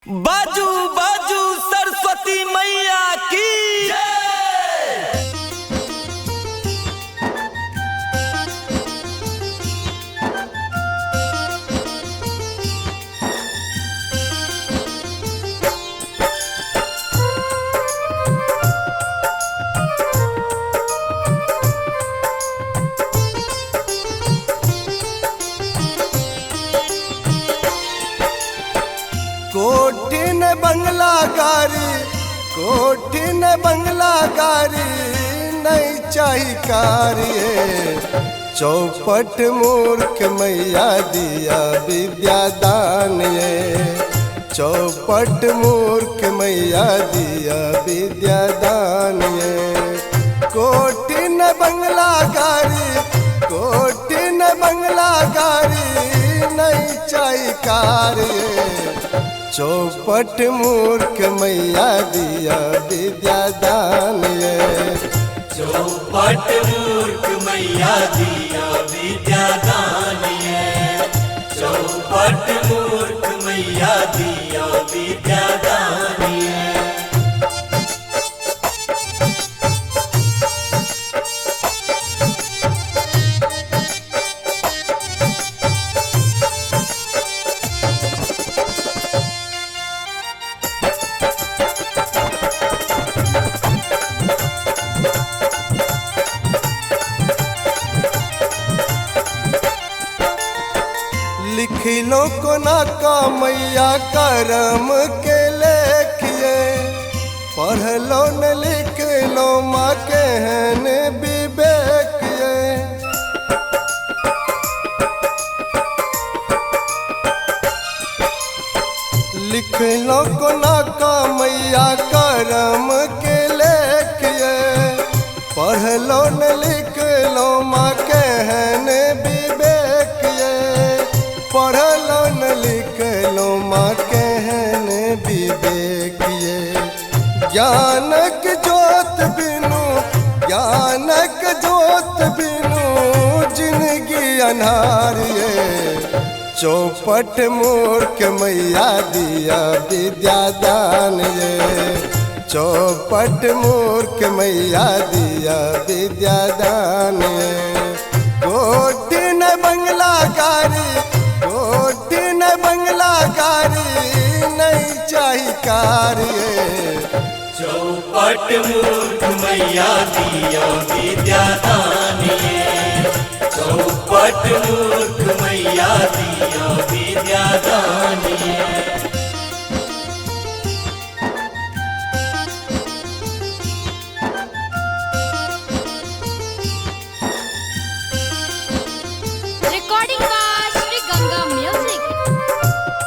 बाजू बाजू सरस्वती मैया की कोठिन बंगला गारी कोठिन बंगला गारी नहीं चाही कार्य चौपट मूर्ख मैया दिया विद्यादान ये चौपट मूर्ख मैया दिया विद्यादान ये कोठिन बंगला गारी कोठिन बंगला गारी नहीं चाही कार्य चौपट मूर्ख मैया दिया विद्यादान ये चौपट मूर्ख मैया दिया विद्यादान ये चौपट मूर्ख मैया दिया विद्यादान ये लिखिलो को ना का मैया करम के लेखिए पढ़लो न लिखलो माँ कहन विवेक लिखलो को ना का मैया करम के लेखिए पढ़लो न लिखलो माँ कहन विवेक पढ़लो न लिखलो माँ कहन विवेक ज्ञानक जोत बिनु ज्ञानक जोत बिनु जिंदगी अनार चौपट मूर्ख मैया दिया विद्यादान ये चौपट मूर्ख मैया दिया विद्यादान ये कोठिन बंगला गारी कोठिन बंगला गारी नहीं चाही कार्य चौपट मूर्ख मैया दिया विद्यादान ये चौपट मूर्ख मैया दिया विद्यादान ये Recording by Sri Ganga Music.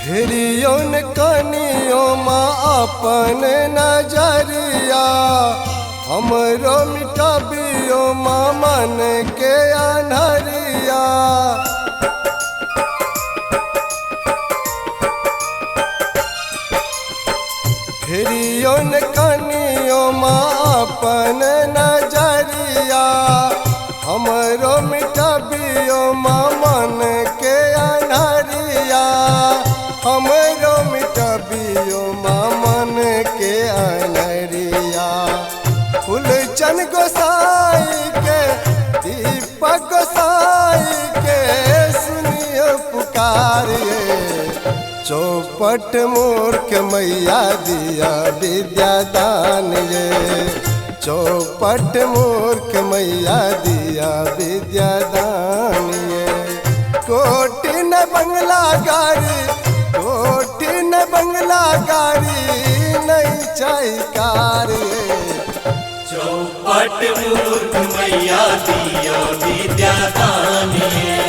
फेरियो न कनियो माँ अपन नजरिया हमरो मिटाबियो माँ मन के अनहरिया फेरियो न कनियो माँ अपन नजरिया हमरो मिटाबियो माँ मन के अनहरिया हमरो मिटाबियो माँ मन के अनहरिया फूलचंद गोसाई के दीपक गोसाई के सुनियो पुकारिए चौपट मूर्ख मैया दिया विद्यादान ये चौपट मूर्ख मैया दिया विद्यादान ये कोठिन बंगला गारी कोठिन बंगला गारी नहीं चाही कार्य चौपट मूर्ख मैया दिया विद्यादान ये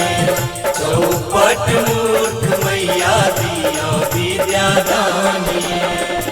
चौपट मूर्ख मैया दिया विद्यादान ये